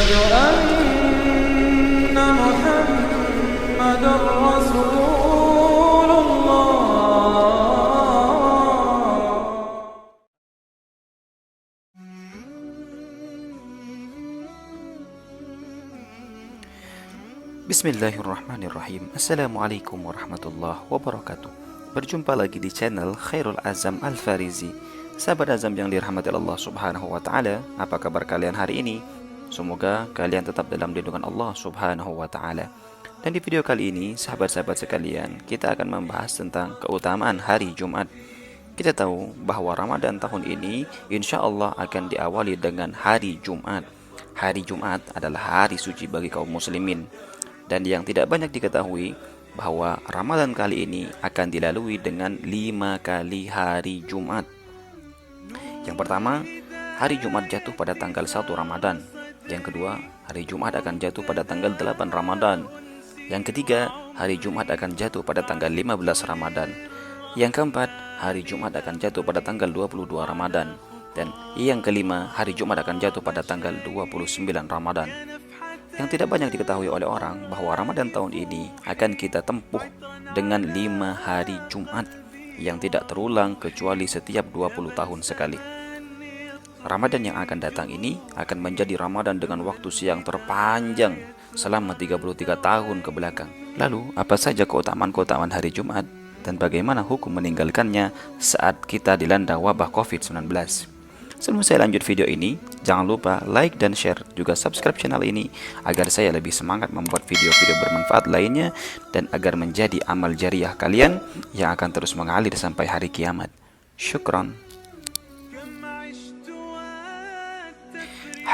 أن محمدا رسول الله. Bismillahirrahmanirrahim. Assalamualaikum warahmatullahi wabarakatuh. Berjumpa lagi di channel Khairul Azam Al-Farizi. Sahabat Azam yang dirahmati Allah subhanahu wa ta'ala, apa kabar kalian hari ini? Semoga kalian tetap dalam lindungan Allah subhanahu wa ta'ala. Dan di video kali ini, sahabat-sahabat sekalian, kita akan membahas tentang keutamaan hari Jumat. Kita tahu bahwa Ramadan tahun ini insya Allah akan diawali dengan hari Jumat. Hari Jumat adalah hari suci bagi kaum muslimin. Dan yang tidak banyak diketahui bahwa Ramadan kali ini akan dilalui dengan 5 kali hari Jumat. Yang pertama, hari Jumat jatuh pada tanggal 1 Ramadan. Yang kedua, hari Jumat akan jatuh pada tanggal 8 Ramadan. Yang ketiga, hari Jumat akan jatuh pada tanggal 15 Ramadan. Yang keempat, hari Jumat akan jatuh pada tanggal 22 Ramadan. Dan yang kelima, hari Jumat akan jatuh pada tanggal 29 Ramadan. Yang tidak banyak diketahui oleh orang bahwa Ramadan tahun ini akan kita tempuh dengan 5 hari Jumat yang tidak terulang kecuali setiap 20 tahun sekali. Ramadan yang akan datang ini akan menjadi Ramadan dengan waktu siang terpanjang selama 33 tahun ke belakang. Lalu, apa saja keutamaan-keutamaan hari Jumat dan bagaimana hukum meninggalkannya saat kita dilanda wabah COVID-19? Sebelum saya lanjut video ini, jangan lupa like dan share, juga subscribe channel ini agar saya lebih semangat membuat video-video bermanfaat lainnya dan agar menjadi amal jariah kalian yang akan terus mengalir sampai hari kiamat. Syukran.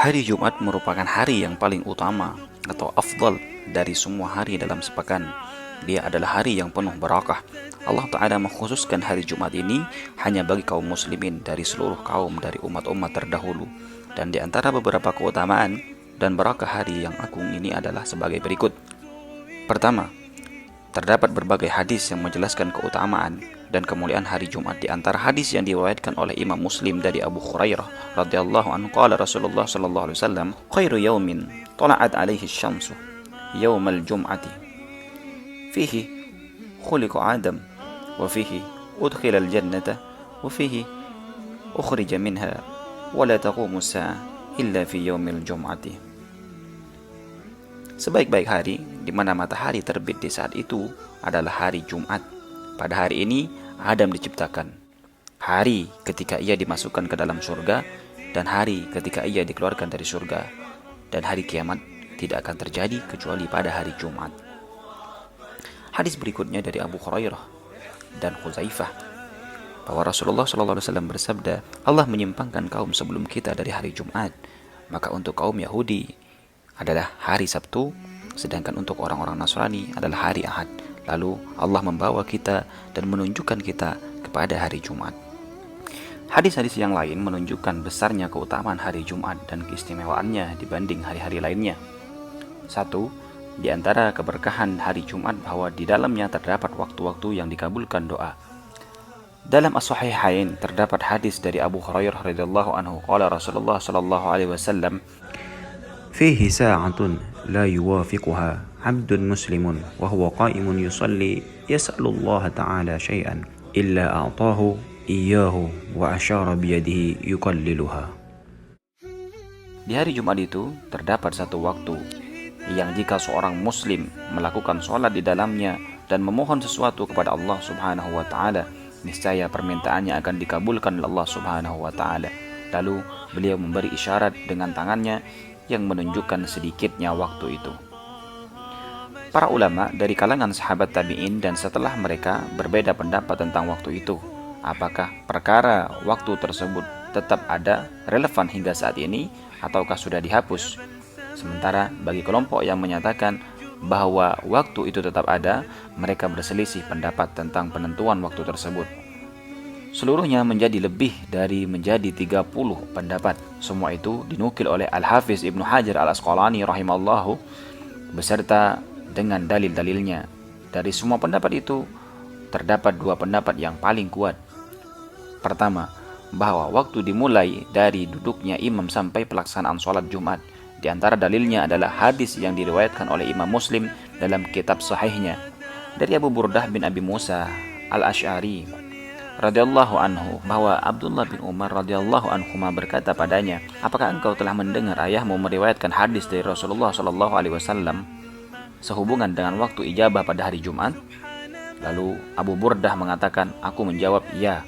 Hari Jumat merupakan hari yang paling utama atau afdal dari semua hari dalam sepekan. Dia adalah hari yang penuh barakah. Allah Ta'ala mengkhususkan hari Jumat ini hanya bagi kaum muslimin dari seluruh kaum dari umat-umat terdahulu. Dan di antara beberapa keutamaan dan barakah hari yang agung ini adalah sebagai berikut. Pertama, terdapat berbagai hadis yang menjelaskan keutamaan dan kemuliaan hari Jumat. Di antara hadis yang diriwayatkan oleh Imam Muslim dari Abu Hurairah radhiyallahu anhu, qala Rasulullah sallallahu alaihi wasallam, khairu yaumin tala'at alaihi syamsu yaumal jum'ati fihi khuliqa Adam wa fihi udkhila al-jannata wa fihi ukhrija minha wa la taqumu as-sa'ah illa fi yaumil jum'ati. Sebaik-baik hari di mana matahari terbit di saat itu adalah hari Jumat. Pada hari ini Adam diciptakan. Hari ketika ia dimasukkan ke dalam surga dan hari ketika ia dikeluarkan dari surga. Dan hari kiamat tidak akan terjadi kecuali pada hari Jumat. Hadis berikutnya dari Abu Hurairah dan Khuzaifah bahwa Rasulullah SAW bersabda, Allah menyimpangkan kaum sebelum kita dari hari Jumat. Maka untuk kaum Yahudi adalah hari Sabtu, sedangkan untuk orang-orang Nasrani adalah hari Ahad. Lalu Allah membawa kita dan menunjukkan kita kepada hari Jumat. Hadis-hadis yang lain menunjukkan besarnya keutamaan hari Jumat dan keistimewaannya dibanding hari-hari lainnya. 1. Di antara keberkahan hari Jumat bahwa di dalamnya terdapat waktu-waktu yang dikabulkan doa. Dalam As-Sahihain terdapat hadis dari Abu Hurairah radhiyallahu anhu, qala Rasulullah sallallahu alaihi wasallam, fihi sa'atun la yuwafiquha abdun muslimun wa huwa qa'imun yusalli yas'alullaha ta'ala syai'an illa a'tahu iyyahu wa asyara biyadihi yuqalliluha. Di hari Jumat itu terdapat satu waktu yang jika seorang muslim melakukan sholat di dalamnya dan memohon sesuatu kepada Allah subhanahu wa ta'ala, niscaya permintaannya akan dikabulkan oleh Allah subhanahu wa ta'ala. Lalu beliau memberi isyarat dengan tangannya yang menunjukkan sedikitnya waktu itu. Para ulama dari kalangan sahabat tabi'in dan setelah mereka berbeda pendapat tentang waktu itu. Apakah perkara waktu tersebut tetap ada, relevan hingga saat ini, ataukah sudah dihapus? Sementara bagi kelompok yang menyatakan bahwa waktu itu tetap ada, mereka berselisih pendapat tentang penentuan waktu tersebut. Seluruhnya menjadi 30 pendapat. Semua itu dinukil oleh Al-Hafiz Ibnu Hajar Al-Asqalani rahimallahu beserta dengan dalil-dalilnya. Dari semua pendapat itu terdapat 2 pendapat yang paling kuat. Pertama, bahwa waktu dimulai dari duduknya imam sampai pelaksanaan sholat Jumat. Di antara dalilnya adalah hadis yang diriwayatkan oleh Imam Muslim dalam kitab sahihnya dari Abu Burdah bin Abi Musa al-Asy'ari radhiyallahu anhu bahwa Abdullah bin Umar radhiyallahu anhuma berkata padanya, "Apakah engkau telah mendengar ayahmu meriwayatkan hadis dari Rasulullah sallallahu alaihi wasallam sehubungan dengan waktu ijabah pada hari Jumat?" Lalu Abu Burdah mengatakan, "Aku menjawab, ya.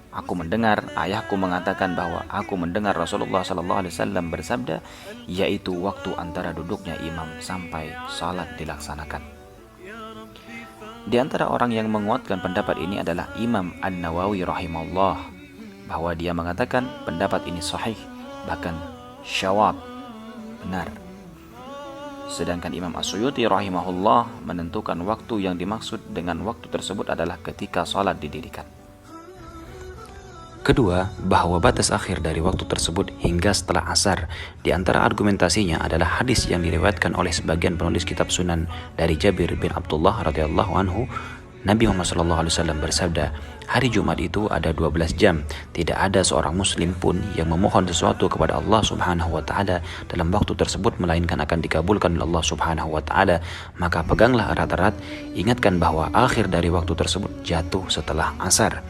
Aku mendengar ayahku mengatakan bahwa aku mendengar Rasulullah sallallahu alaihi wasallam bersabda, yaitu waktu antara duduknya imam sampai salat dilaksanakan." Di antara orang yang menguatkan pendapat ini adalah Imam An-Nawawi rahimahullah, bahwa dia mengatakan pendapat ini sahih, bahkan syawab, benar. Sedangkan Imam As-Suyuti rahimahullah menentukan waktu yang dimaksud dengan waktu tersebut adalah ketika salat didirikan. Kedua, bahwa batas akhir dari waktu tersebut hingga setelah asar. Di antara argumentasinya adalah hadis yang diriwayatkan oleh sebagian penulis kitab Sunan dari Jabir bin Abdullah radhiyallahu anhu. Nabi Muhammad SAW bersabda, hari Jumat itu ada 12 jam. Tidak ada seorang muslim pun yang memohon sesuatu kepada Allah Subhanahu wa taala dalam waktu tersebut melainkan akan dikabulkan oleh Allah Subhanahu wa taala. Maka peganglah erat-erat, ingatkan bahwa akhir dari waktu tersebut jatuh setelah asar.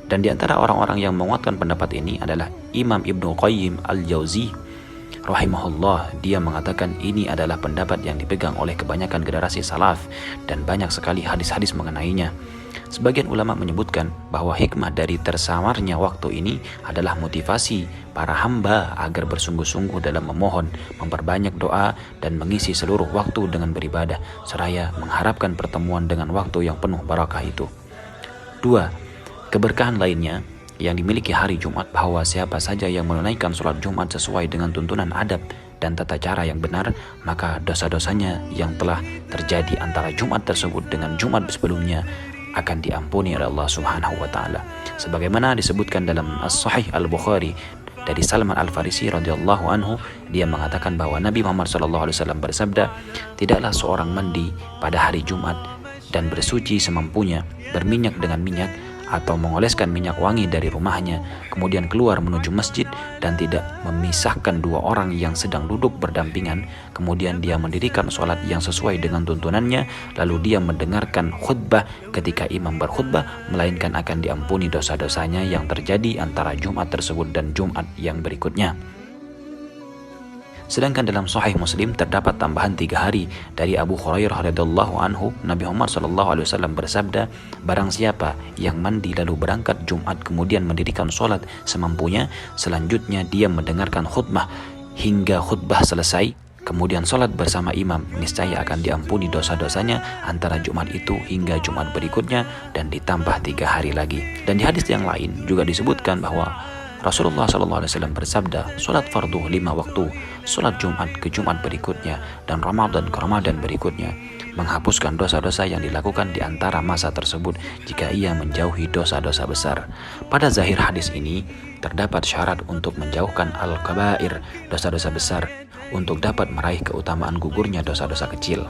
Dan di antara orang-orang yang menguatkan pendapat ini adalah Imam Ibnu Qayyim Al-Jauzi rahimahullah. Dia mengatakan ini adalah pendapat yang dipegang oleh kebanyakan generasi salaf dan banyak sekali hadis-hadis mengenainya. Sebagian ulama menyebutkan bahwa hikmah dari tersamarnya waktu ini adalah motivasi para hamba agar bersungguh-sungguh dalam memohon, memperbanyak doa dan mengisi seluruh waktu dengan beribadah seraya mengharapkan pertemuan dengan waktu yang penuh barakah itu. 2. Keberkahan lainnya yang dimiliki hari Jumat bahwa siapa saja yang menunaikan sholat Jumat sesuai dengan tuntunan adab dan tata cara yang benar, maka dosa-dosanya yang telah terjadi antara Jumat tersebut dengan Jumat sebelumnya akan diampuni oleh Allah Subhanahu wa taala. Sebagaimana disebutkan dalam As-Sahih Al-Bukhari dari Salman Al-Farisi radhiyallahu anhu, dia mengatakan bahwa Nabi Muhammad SAW bersabda, tidaklah seorang mandi pada hari Jumat dan bersuci semampunya, berminyak dengan minyak atau mengoleskan minyak wangi dari rumahnya, kemudian keluar menuju masjid dan tidak memisahkan dua orang yang sedang duduk berdampingan, kemudian dia mendirikan sholat yang sesuai dengan tuntunannya, lalu dia mendengarkan khutbah ketika imam berkhutbah, melainkan akan diampuni dosa-dosanya yang terjadi antara Jumat tersebut dan Jumat yang berikutnya. Sedangkan dalam Sahih Muslim terdapat tambahan 3 hari dari Abu Hurairah radhiyallahu anhu. Nabi Muhammad SAW bersabda, barang siapa yang mandi lalu berangkat Jumat kemudian mendirikan sholat semampunya, selanjutnya dia mendengarkan khutbah hingga khutbah selesai, kemudian sholat bersama imam, niscaya akan diampuni dosa-dosanya antara Jumat itu hingga Jumat berikutnya dan ditambah 3 hari lagi. Dan di hadis yang lain juga disebutkan bahwa Rasulullah SAW bersabda, sholat fardu 5 waktu, sholat Jumat ke Jumat berikutnya, dan Ramadan ke Ramadan berikutnya, menghapuskan dosa-dosa yang dilakukan di antara masa tersebut jika ia menjauhi dosa-dosa besar. Pada zahir hadis ini, terdapat syarat untuk menjauhkan al-kabair, dosa-dosa besar, untuk dapat meraih keutamaan gugurnya dosa-dosa kecil.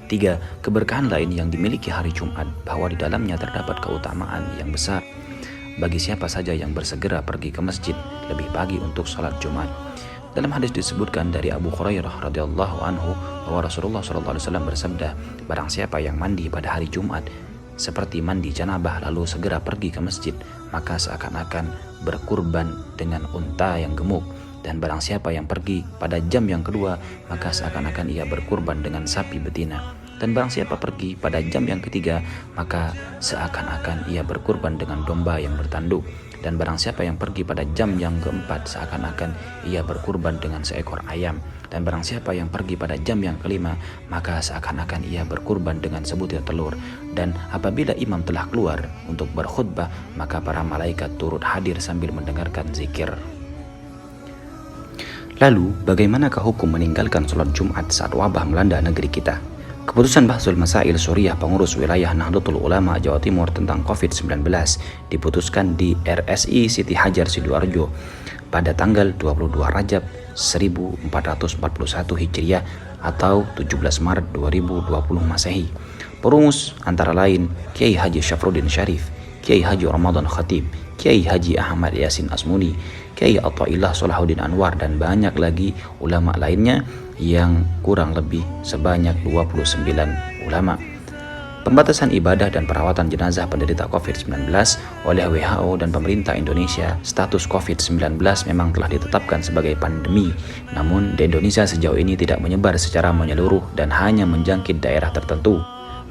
3. Keberkahan lain yang dimiliki hari Jumat, bahwa di dalamnya terdapat keutamaan yang besar bagi siapa saja yang bersegera pergi ke masjid lebih pagi untuk sholat Jumat. Dalam hadis disebutkan dari Abu Hurairah radhiyallahu anhu bahwa Rasulullah SAW bersabda, barang siapa yang mandi pada hari Jumat seperti mandi janabah lalu segera pergi ke masjid, maka seakan-akan berkurban dengan unta yang gemuk. Dan barang siapa yang pergi pada jam yang kedua, maka seakan-akan ia berkurban dengan sapi betina. Dan barang siapa pergi pada jam yang ketiga, maka seakan-akan ia berkurban dengan domba yang bertanduk. Dan barang siapa yang pergi pada jam yang keempat, seakan-akan ia berkurban dengan seekor ayam. Dan barang siapa yang pergi pada jam yang kelima, maka seakan-akan ia berkurban dengan sebutir telur. Dan apabila imam telah keluar untuk berkhutbah, maka para malaikat turut hadir sambil mendengarkan zikir. Lalu, bagaimanakah hukum meninggalkan sholat Jumat saat wabah melanda negeri kita? Keputusan Bahsul Masail Suriah Pengurus Wilayah Nahdlatul Ulama Jawa Timur tentang COVID-19 diputuskan di RSI Siti Hajar Sidoarjo pada tanggal 22 Rajab 1441 Hijriah atau 17 Maret 2020 Masehi. Perumus antara lain Kiai Haji Syafruddin Syarif, Kiai Haji Ramadan Khatib, Kiai Haji Ahmad Yasin Asmuni, Kiai Athaillah Shalahuddin Anwar, dan banyak lagi ulama lainnya yang kurang lebih sebanyak 29 ulama. Pembatasan ibadah dan perawatan jenazah penderita COVID-19 oleh WHO dan pemerintah Indonesia. Status COVID-19 memang telah ditetapkan sebagai pandemi, namun di Indonesia sejauh ini tidak menyebar secara menyeluruh dan hanya menjangkit daerah tertentu.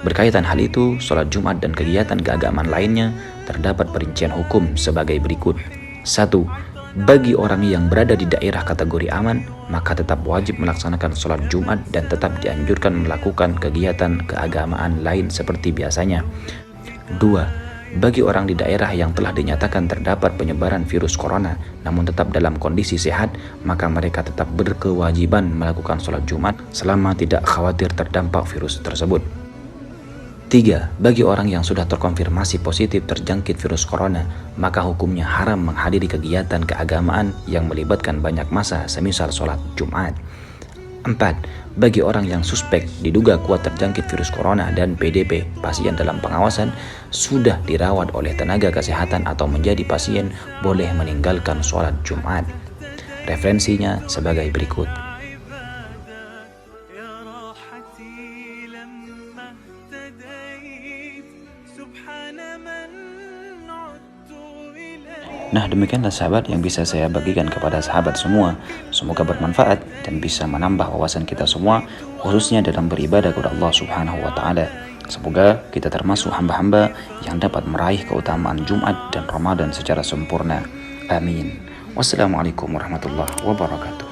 Berkaitan hal itu, sholat Jumat dan kegiatan keagamaan lainnya terdapat perincian hukum sebagai berikut. 1. Bagi orang yang berada di daerah kategori aman, maka tetap wajib melaksanakan sholat Jumat dan tetap dianjurkan melakukan kegiatan keagamaan lain seperti biasanya. 2. Bagi orang di daerah yang telah dinyatakan terdapat penyebaran virus corona namun tetap dalam kondisi sehat, maka mereka tetap berkewajiban melakukan sholat Jumat selama tidak khawatir terdampak virus tersebut. 3. Bagi orang yang sudah terkonfirmasi positif terjangkit virus corona, maka hukumnya haram menghadiri kegiatan keagamaan yang melibatkan banyak massa semisal sholat Jumat. 4. Bagi orang yang suspek diduga kuat terjangkit virus corona dan PDP, pasien dalam pengawasan, sudah dirawat oleh tenaga kesehatan atau menjadi pasien, boleh meninggalkan sholat Jumat. Referensinya sebagai berikut. Nah, demikianlah sahabat yang bisa saya bagikan kepada sahabat semua. Semoga bermanfaat dan bisa menambah wawasan kita semua, khususnya dalam beribadah kepada Allah Subhanahu wa Ta'ala. Semoga kita termasuk hamba-hamba yang dapat meraih keutamaan Jumat dan Ramadan secara sempurna. Amin. Wassalamualaikum warahmatullahi wabarakatuh.